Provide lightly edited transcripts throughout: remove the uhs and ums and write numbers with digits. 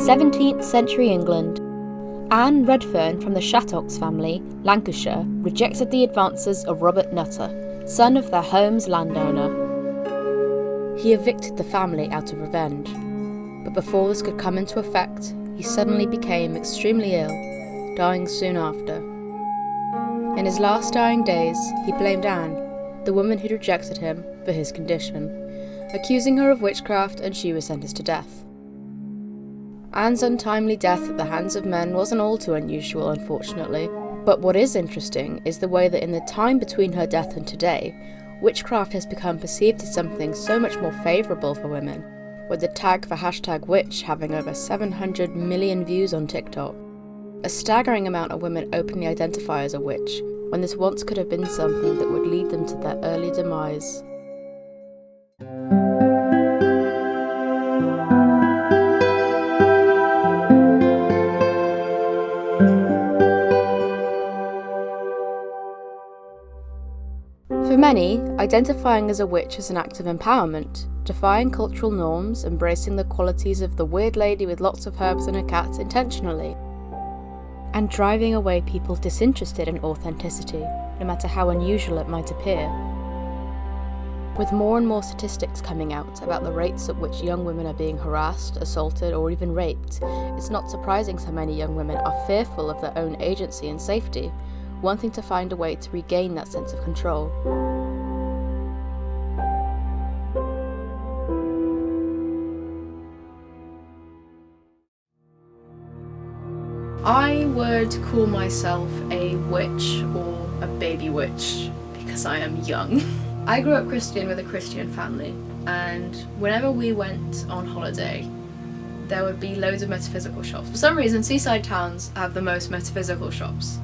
17th century England. Anne Redfern from the Shattox family, Lancashire, rejected the advances of Robert Nutter, son of their home's landowner. He evicted the family out of revenge, but before this could come into effect, he suddenly became extremely ill, dying soon after. In his last dying days, he blamed Anne, the woman who'd rejected him, for his condition, accusing her of witchcraft, and she was sentenced to death. Anne's untimely death at the hands of men wasn't all too unusual, unfortunately, but what is interesting is the way that in the time between her death and today, witchcraft has become perceived as something so much more favourable for women, with the tag for #witch having over 700 million views on TikTok. A staggering amount of women openly identify as a witch, when this once could have been something that would lead them to their early demise. For many, identifying as a witch is an act of empowerment, defying cultural norms, embracing the qualities of the weird lady with lots of herbs and a cat intentionally, and driving away people disinterested in authenticity, no matter how unusual it might appear. With more and more statistics coming out about the rates at which young women are being harassed, assaulted, or even raped, it's not surprising so many young women are fearful of their own agency and safety, wanting to find a way to regain that sense of control. I would call myself a witch or a baby witch because I am young. I grew up Christian with a Christian family, and whenever we went on holiday, there would be loads of metaphysical shops. For some reason, seaside towns have the most metaphysical shops.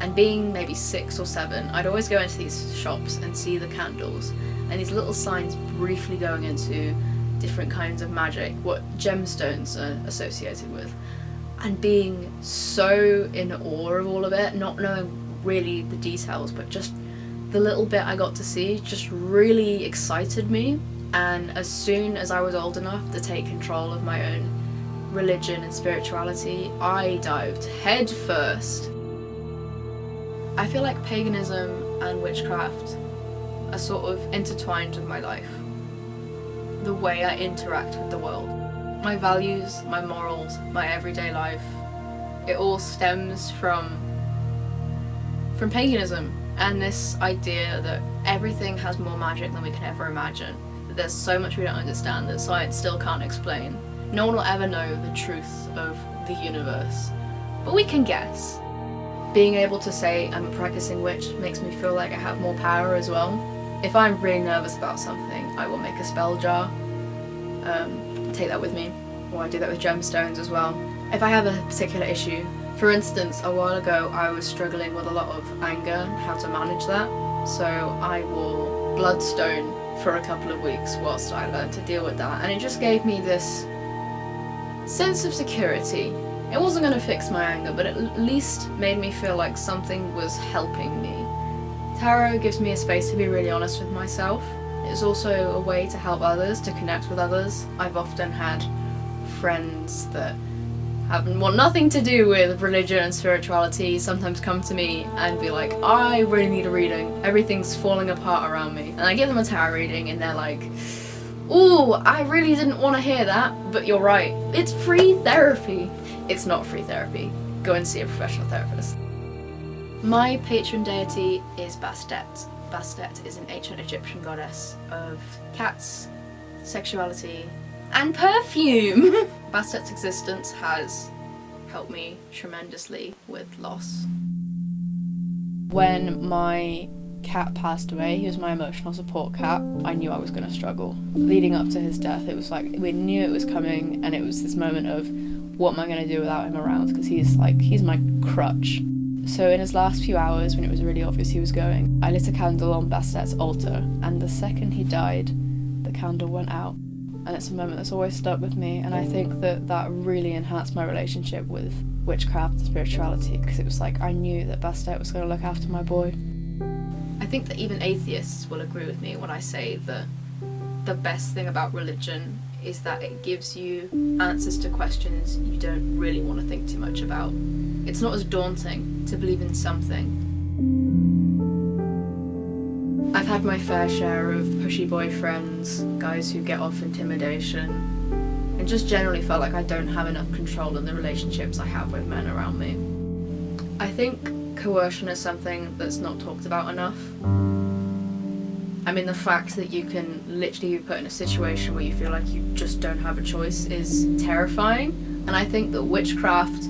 And being maybe 6 or 7, I'd always go into these shops and see the candles and these little signs briefly going into different kinds of magic, what gemstones are associated with, and being so in awe of all of it, not knowing really the details, but just the little bit I got to see just really excited me. And as soon as I was old enough to take control of my own religion and spirituality, I dived head first. I feel like paganism and witchcraft are sort of intertwined with my life. The way I interact with the world. My values, my morals, my everyday life, it all stems from paganism and this idea that everything has more magic than we can ever imagine. That there's so much we don't understand that science still can't explain. No one will ever know the truth of the universe, but we can guess. Being able to say I'm a practicing witch makes me feel like I have more power as well. If I'm really nervous about something, I will make a spell jar, take that with me, or I do that with gemstones as well. If I have a particular issue, for instance, a while ago I was struggling with a lot of anger and how to manage that, so I wore bloodstone for a couple of weeks whilst I learned to deal with that, and it just gave me this sense of security. It wasn't going to fix my anger, but it at least made me feel like something was helping me. Tarot gives me a space to be really honest with myself. It's also a way to help others, to connect with others. I've often had friends that want nothing to do with religion and spirituality sometimes come to me and be like, I really need a reading. Everything's falling apart around me. And I give them a tarot reading and they're like, ooh, I really didn't want to hear that, but you're right. It's free therapy. It's not free therapy. Go and see a professional therapist. My patron deity is Bastet. Bastet is an ancient Egyptian goddess of cats, sexuality, and perfume. Bastet's existence has helped me tremendously with loss. When my cat passed away, he was my emotional support cat, I knew I was going to struggle. Leading up to his death, it was like we knew it was coming, and it was this moment of, what am I going to do without him around? Because he's my crutch. So in his last few hours, when it was really obvious he was going, I lit a candle on Bastet's altar, and the second he died, the candle went out. And it's a moment that's always stuck with me, and I think that really enhanced my relationship with witchcraft and spirituality, because it was like I knew that Bastet was going to look after my boy. I think that even atheists will agree with me when I say that the best thing about religion is that it gives you answers to questions you don't really want to think too much about. It's not as daunting to believe in something. I've had my fair share of pushy boyfriends, guys who get off intimidation, and just generally felt like I don't have enough control in the relationships I have with men around me. I think coercion is something that's not talked about enough. I mean, the fact that you can literally be put in a situation where you feel like you just don't have a choice is terrifying, and I think that witchcraft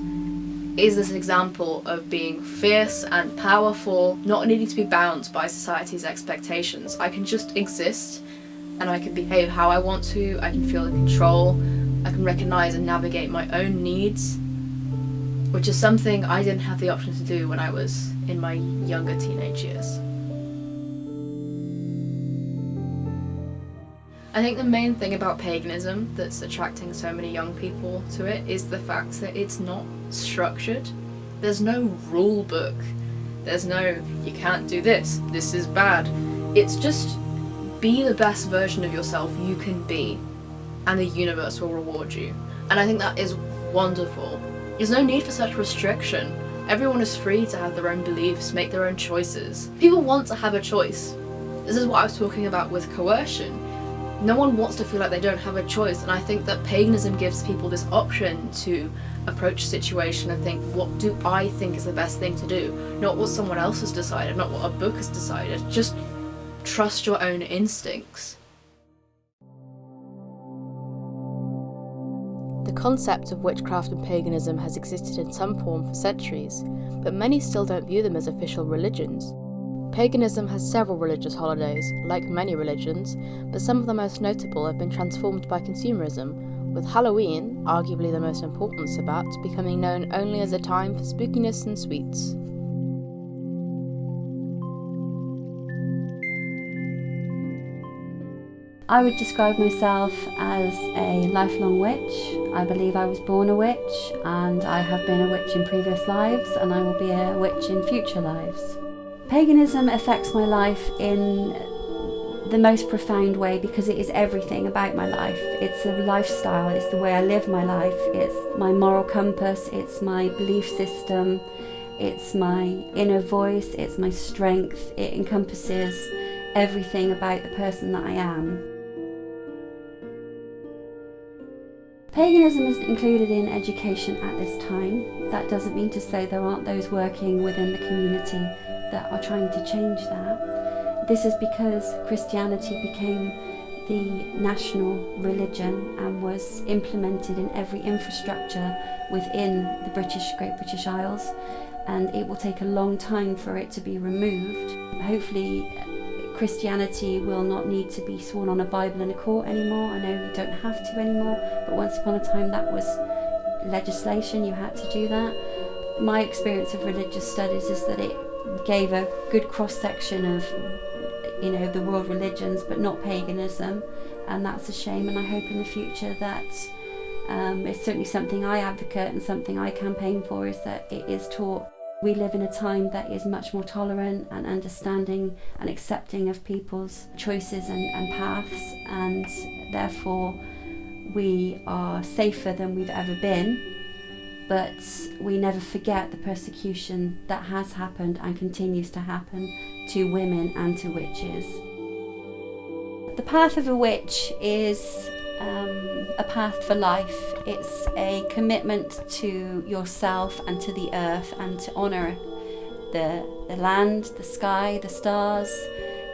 is this example of being fierce and powerful, not needing to be bound by society's expectations. I can just exist, and I can behave how I want to, I can feel in control, I can recognise and navigate my own needs, which is something I didn't have the option to do when I was in my younger teenage years. I think the main thing about paganism that's attracting so many young people to it is the fact that it's not structured. There's no rule book. There's no, you can't do this, this is bad. It's just be the best version of yourself you can be, and the universe will reward you. And I think that is wonderful. There's no need for such restriction. Everyone is free to have their own beliefs, make their own choices. People want to have a choice. This is what I was talking about with coercion. No one wants to feel like they don't have a choice, and I think that paganism gives people this option to approach a situation and think, what do I think is the best thing to do? Not what someone else has decided, not what a book has decided. Just trust your own instincts. The concept of witchcraft and paganism has existed in some form for centuries, but many still don't view them as official religions. Paganism has several religious holidays, like many religions, but some of the most notable have been transformed by consumerism, with Halloween, arguably the most important Sabbat, becoming known only as a time for spookiness and sweets. I would describe myself as a lifelong witch. I believe I was born a witch, and I have been a witch in previous lives, and I will be a witch in future lives. Paganism affects my life in the most profound way because it is everything about my life. It's a lifestyle, it's the way I live my life, it's my moral compass, it's my belief system, it's my inner voice, it's my strength. It encompasses everything about the person that I am. Paganism is included in education at this time. That doesn't mean to say there aren't those working within the community that are trying to change that. This is because Christianity became the national religion and was implemented in every infrastructure within the Great British Isles, and it will take a long time for it to be removed. Hopefully Christianity will not need to be sworn on a Bible in a court anymore. I know you don't have to anymore, but once upon a time that was legislation, you had to do that. My experience of religious studies is that it gave a good cross-section of, the world religions, but not paganism, and that's a shame. And I hope in the future that it's certainly something I advocate and something I campaign for, is that it is taught. We live in a time that is much more tolerant and understanding and accepting of people's choices and paths, and therefore we are safer than we've ever been. But we never forget the persecution that has happened and continues to happen to women and to witches. The path of a witch is a path for life. It's a commitment to yourself and to the earth, and to honour the land, the sky, the stars,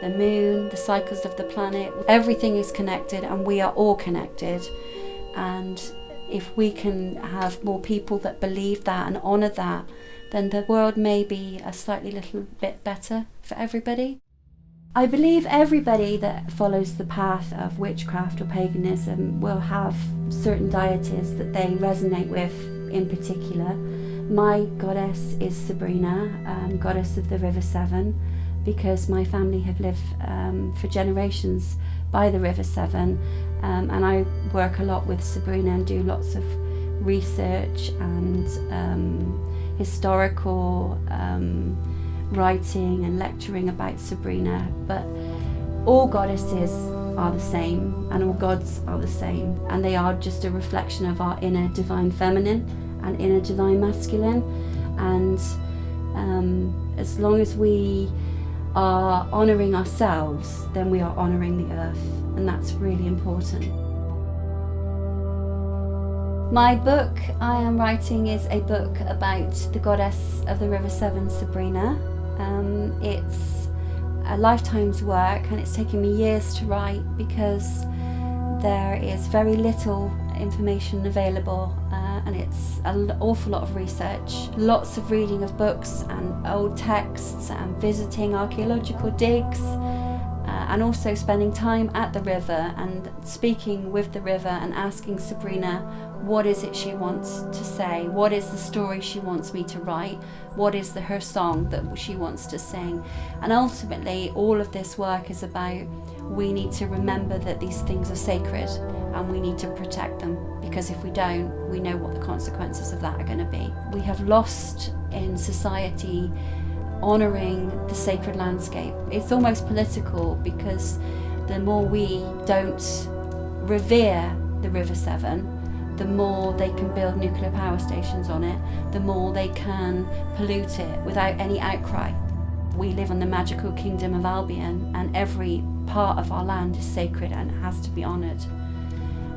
the moon, the cycles of the planet. Everything is connected, and we are all connected. And if we can have more people that believe that and honour that, then the world may be a slightly little bit better for everybody. I believe everybody that follows the path of witchcraft or paganism will have certain deities that they resonate with in particular. My goddess is Sabrina, goddess of the River Severn, because my family have lived for generations by the River Severn, and I work a lot with Sabrina and do lots of research and historical writing and lecturing about Sabrina. But all goddesses are the same, and all gods are the same, and they are just a reflection of our inner divine feminine and inner divine masculine. And as long as we are honouring ourselves, then we are honouring the earth, and that's really important. My book I am writing is a book about the goddess of the River Severn, Sabrina. It's a lifetime's work, and it's taken me years to write because there is very little information available, and it's an awful lot of research, lots of reading of books and old texts and visiting archaeological digs, and also spending time at the river and speaking with the river and asking Sabrina what is it she wants to say, what is the story she wants me to write, what is her song that she wants to sing. And ultimately all of this work is about, we need to remember that these things are sacred and we need to protect them, because if we don't, we know what the consequences of that are going to be. We have lost in society honouring the sacred landscape. It's almost political, because the more we don't revere the River Severn, the more they can build nuclear power stations on it, the more they can pollute it without any outcry. We live in the magical kingdom of Albion, and every part of our land is sacred and has to be honoured.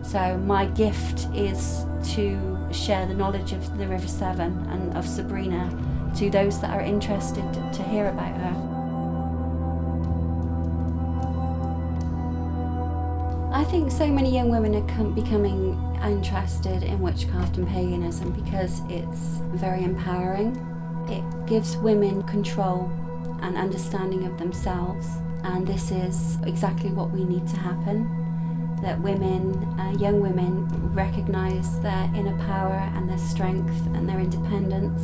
So my gift is to share the knowledge of the River Severn and of Sabrina to those that are interested to hear about her. I think so many young women are becoming interested in witchcraft and paganism because it's very empowering. It gives women control and understanding of themselves, and this is exactly what we need to happen. That women, young women, recognise their inner power and their strength and their independence,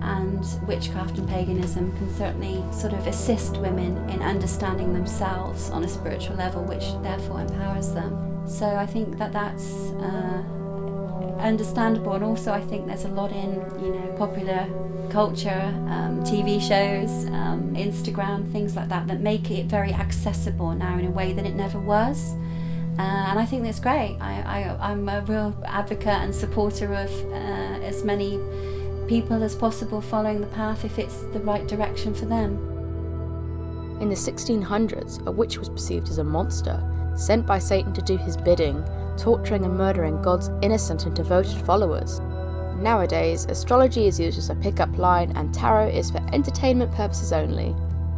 and witchcraft and paganism can certainly sort of assist women in understanding themselves on a spiritual level, which therefore empowers them. So I think that that's understandable, and also I think there's a lot in popular culture, TV shows, Instagram, things like that make it very accessible now in a way that it never was. And I think that's great. I'm a real advocate and supporter of as many people as possible following the path if it's the right direction for them. In the 1600s, a witch was perceived as a monster, sent by Satan to do his bidding, torturing and murdering God's innocent and devoted followers. Nowadays, astrology is used as a pick-up line and tarot is for entertainment purposes only.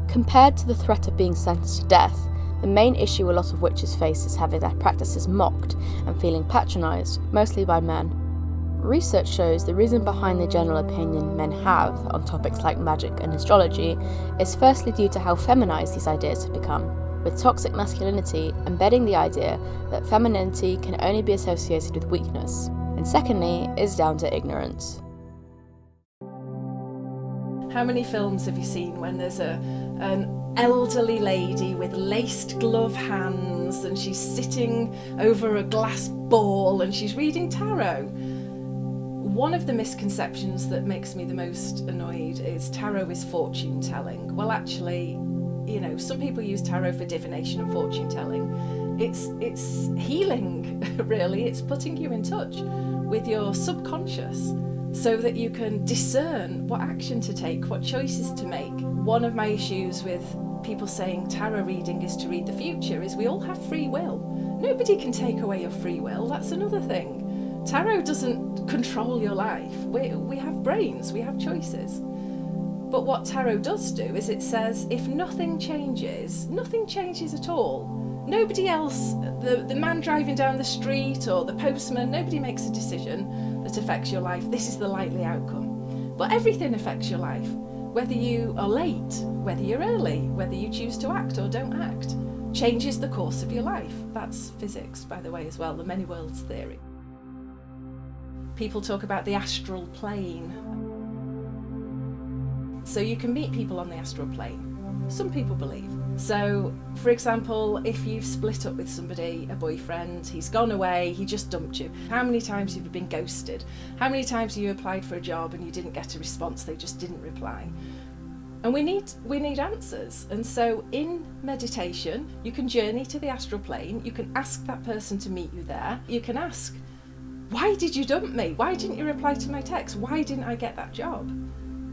Compared to the threat of being sentenced to death, the main issue a lot of witches face is having their practices mocked and feeling patronised, mostly by men. Research shows the reason behind the general opinion men have on topics like magic and astrology is firstly due to how feminised these ideas have become, with toxic masculinity embedding the idea that femininity can only be associated with weakness, and secondly is down to ignorance. How many films have you seen when there's an elderly lady with laced glove hands and she's sitting over a glass ball and she's reading tarot? One of the misconceptions that makes me the most annoyed is tarot is fortune telling. Well, actually, some people use tarot for divination and fortune telling. It's healing, really. It's putting you in touch with your subconscious so that you can discern what action to take, what choices to make. One of my issues with people saying tarot reading is to read the future is we all have free will. Nobody can take away your free will. That's another thing. Tarot doesn't control your life. We have brains, we have choices. But what tarot does do is it says if nothing changes at all. Nobody else, the man driving down the street or the postman, nobody makes a decision that affects your life. This is the likely outcome. But everything affects your life. Whether you are late, whether you're early, whether you choose to act or don't act, changes the course of your life. That's physics, by the way, as well, the many worlds theory. People talk about the astral plane. So you can meet people on the astral plane. Some people believe. So, for example, if you've split up with somebody, a boyfriend, he's gone away, he just dumped you. How many times have you been ghosted? How many times have you applied for a job and you didn't get a response, they just didn't reply? And we need answers. And so in meditation, you can journey to the astral plane, you can ask that person to meet you there, you can ask, why did you dump me? Why didn't you reply to my text? Why didn't I get that job?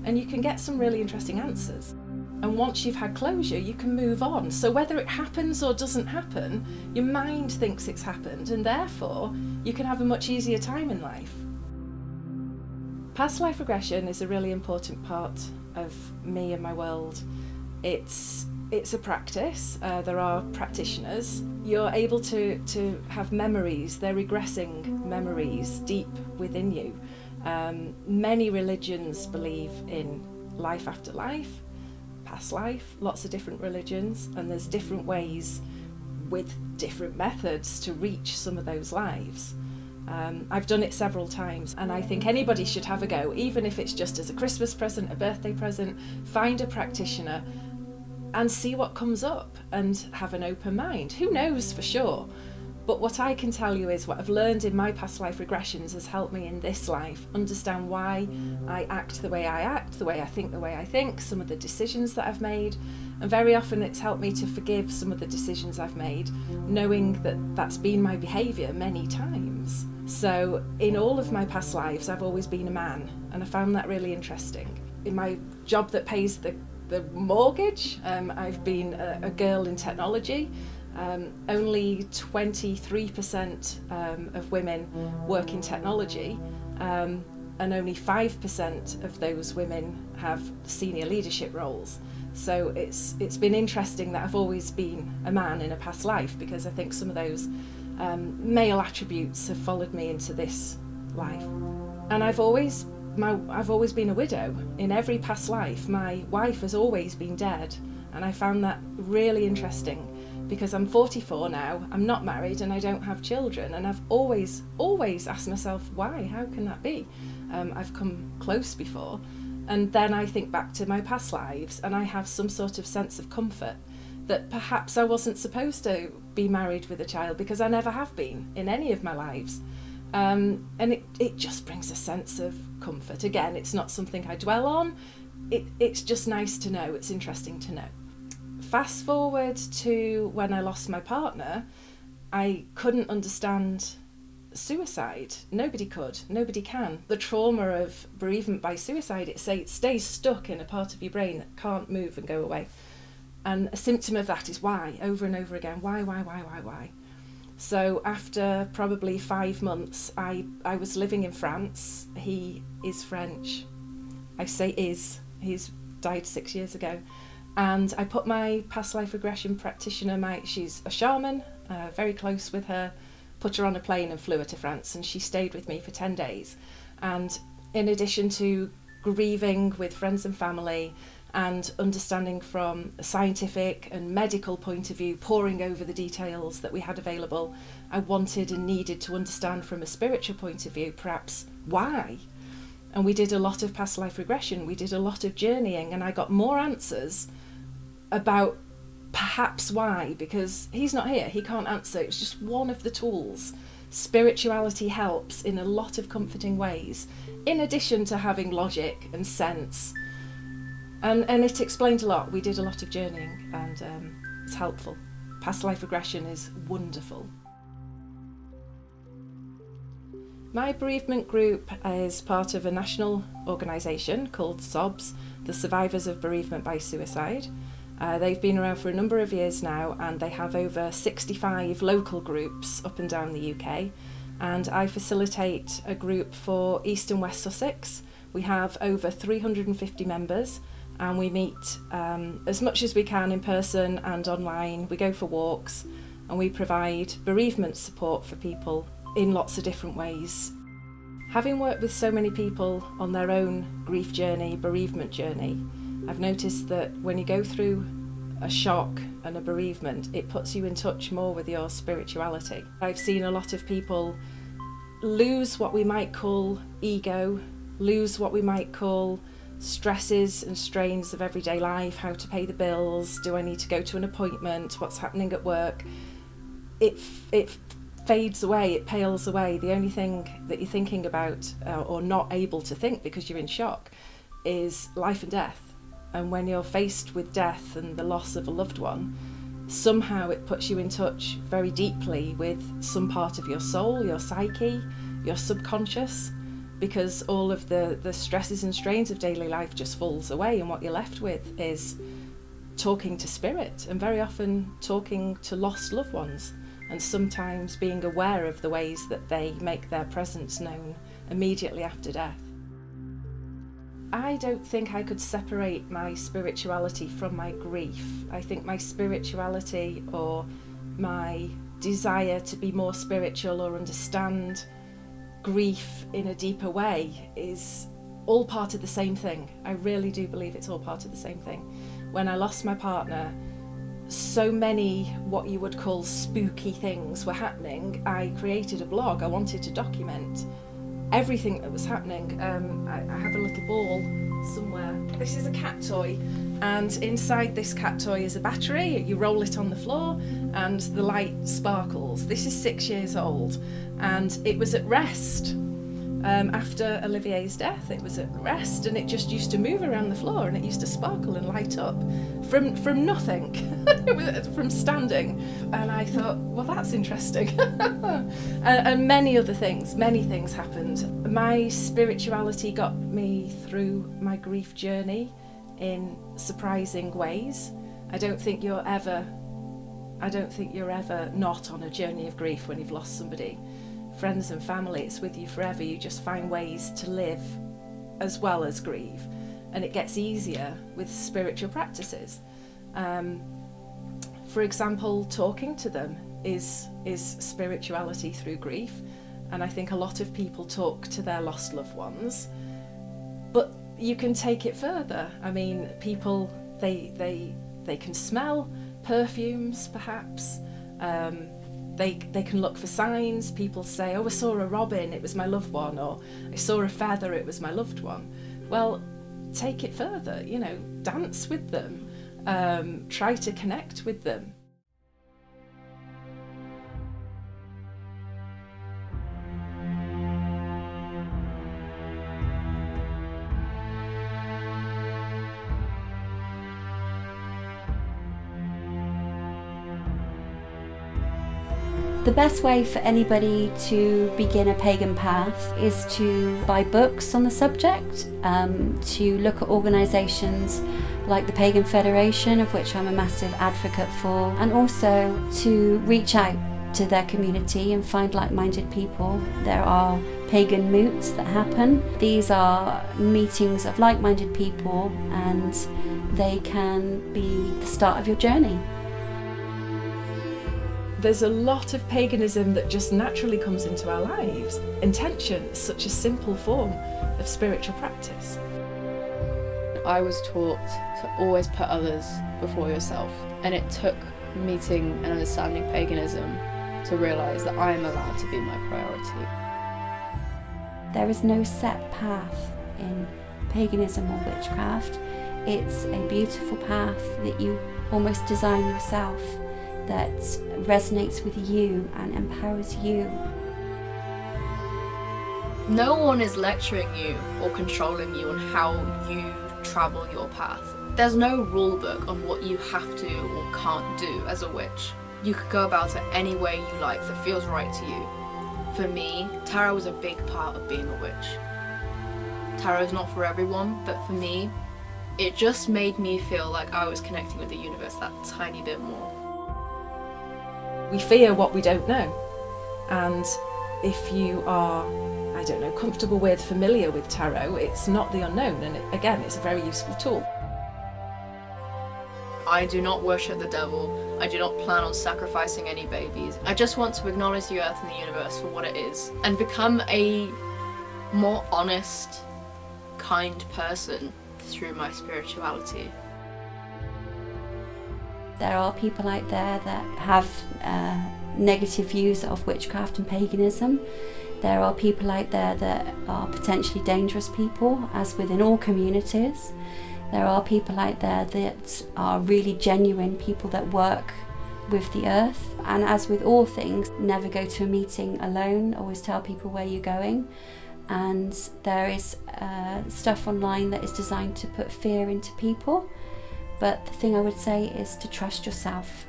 And you can get some really interesting answers. And once you've had closure, you can move on. So whether it happens or doesn't happen, your mind thinks it's happened, and therefore you can have a much easier time in life. Past life regression is a really important part of me and my world. It's a practice. There are practitioners. You're able to have memories. They're regressing memories deep within you. Many religions believe in life after life, past life, lots of different religions, and there's different ways with different methods to reach some of those lives. I've done it several times, and I think anybody should have a go, even if it's just as a Christmas present, a birthday present. Find a practitioner and see what comes up and have an open mind. Who knows for sure? But what I can tell you is what I've learned in my past life regressions has helped me in this life understand why I act the way I act, the way I think the way I think, some of the decisions that I've made. And very often it's helped me to forgive some of the decisions I've made, knowing that that's been my behaviour many times. So in all of my past lives, I've always been a man, and I found that really interesting. In my job that pays the mortgage, I've been a girl in technology. Only 23% of women work in technology, and only 5% of those women have senior leadership roles. So it's been interesting that I've always been a man in a past life, because I think some of those male attributes have followed me into this life. And I've always been a widow. In every past life, my wife has always been dead, and I found that really interesting, because I'm 44 now, I'm not married, and I don't have children, and I've always asked myself, why? How can that be? I've come close before, and then I think back to my past lives, and I have some sort of sense of comfort that perhaps I wasn't supposed to be married with a child, because I never have been in any of my lives. And it just brings a sense of comfort. Again, it's not something I dwell on, it's just nice to know, it's interesting to know. Fast forward to when I lost my partner, I couldn't understand suicide. Nobody could, nobody can. The trauma of bereavement by suicide, it stays stuck in a part of your brain that can't move and go away. And a symptom of that is why, over and over again, why? So after probably 5 months, I was living in France. He is French. I say is, he's died 6 years ago. And I put my past life regression practitioner, she's a shaman, very close with her, put her on a plane and flew her to France, and she stayed with me for 10 days. And in addition to grieving with friends and family and understanding from a scientific and medical point of view, poring over the details that we had available, I wanted and needed to understand from a spiritual point of view, perhaps why. And we did a lot of past life regression, we did a lot of journeying, and I got more answers about perhaps why, because he's not here, he can't answer. It's just one of the tools. Spirituality helps in a lot of comforting ways, in addition to having logic and sense. And it explained a lot. We did a lot of journeying, and it's helpful. Past life regression is wonderful. My bereavement group is part of a national organisation called SOBS, the Survivors of Bereavement by Suicide. They've been around for a number of years now, and they have over 65 local groups up and down the UK. And I facilitate a group for East and West Sussex. We have over 350 members, and we meet as much as we can in person and online. We go for walks, and we provide bereavement support for people in lots of different ways. Having worked with so many people on their own grief journey, bereavement journey, I've noticed that when you go through a shock and a bereavement, it puts you in touch more with your spirituality. I've seen a lot of people lose what we might call ego, lose what we might call stresses and strains of everyday life, how to pay the bills, do I need to go to an appointment, what's happening at work. It fades away, it pales away. The only thing that you're thinking about or not able to think because you're in shock is life and death. And when you're faced with death and the loss of a loved one, somehow it puts you in touch very deeply with some part of your soul, your psyche, your subconscious, because all of the stresses and strains of daily life just falls away, and what you're left with is talking to spirit, and very often talking to lost loved ones, and sometimes being aware of the ways that they make their presence known immediately after death. I don't think I could separate my spirituality from my grief. I think my spirituality, or my desire to be more spiritual or understand grief in a deeper way, is all part of the same thing. I really do believe it's all part of the same thing. When I lost my partner, so many what you would call spooky things were happening. I created a blog. I wanted to document everything that was happening. I have a little ball somewhere. This is a cat toy, and inside this cat toy is a battery. You roll it on the floor and the light sparkles. This is 6 years old, and it was at rest. After Olivier's death, it was at rest, and it just used to move around the floor, and it used to sparkle and light up from nothing. It was from standing. And I thought, well, that's interesting. And many other things, many things happened. My spirituality got me through my grief journey in surprising ways. I don't think you're ever not on a journey of grief when you've lost somebody. Friends and family, it's with you forever. You just find ways to live as well as grieve, and it gets easier with spiritual practices. For example, talking to them is spirituality through grief, and I think a lot of people talk to their lost loved ones, but you can take it further. I mean, people, they can smell perfumes, perhaps. They can look for signs. People say, oh, I saw a robin, it was my loved one, or I saw a feather, it was my loved one. Well, take it further, dance with them, try to connect with them. The best way for anybody to begin a pagan path is to buy books on the subject, to look at organisations like the Pagan Federation, of which I'm a massive advocate for, and also to reach out to their community and find like-minded people. There are pagan moots that happen. These are meetings of like-minded people, and they can be the start of your journey. There's a lot of paganism that just naturally comes into our lives. Intention is such a simple form of spiritual practice. I was taught to always put others before yourself, and it took meeting and understanding paganism to realise that I am allowed to be my priority. There is no set path in paganism or witchcraft. It's a beautiful path that you almost design yourself, that resonates with you and empowers you. No one is lecturing you or controlling you on how you travel your path. There's no rule book on what you have to or can't do as a witch. You could go about it any way you like that feels right to you. For me, tarot was a big part of being a witch. Tarot is not for everyone, but for me, it just made me feel like I was connecting with the universe that tiny bit more. We fear what we don't know, and if you are, comfortable with, familiar with tarot, it's not the unknown, and it's a very useful tool. I do not worship the devil. I do not plan on sacrificing any babies. I just want to acknowledge the earth and the universe for what it is, and become a more honest, kind person through my spirituality. There are people out there that have negative views of witchcraft and paganism. There are people out there that are potentially dangerous people, as within all communities. There are people out there that are really genuine people that work with the earth. And as with all things, never go to a meeting alone. Always tell people where you're going. and there is stuff online that is designed to put fear into people. But the thing I would say is to trust yourself,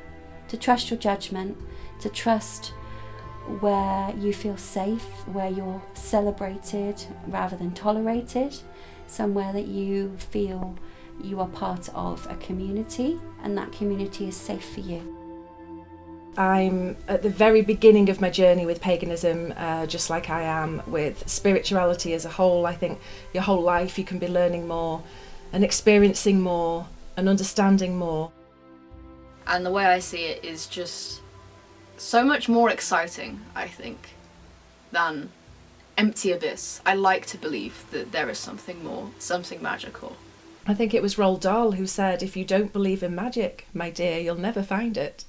to trust your judgment, to trust where you feel safe, where you're celebrated rather than tolerated, somewhere that you feel you are part of a community and that community is safe for you. I'm at the very beginning of my journey with paganism, just like I am with spirituality as a whole. I think your whole life you can be learning more and experiencing more and understanding more. And the way I see it is just so much more exciting, I think, than empty abyss. I like to believe that there is something more, something magical. I think it was Roald Dahl who said, if you don't believe in magic, my dear, you'll never find it.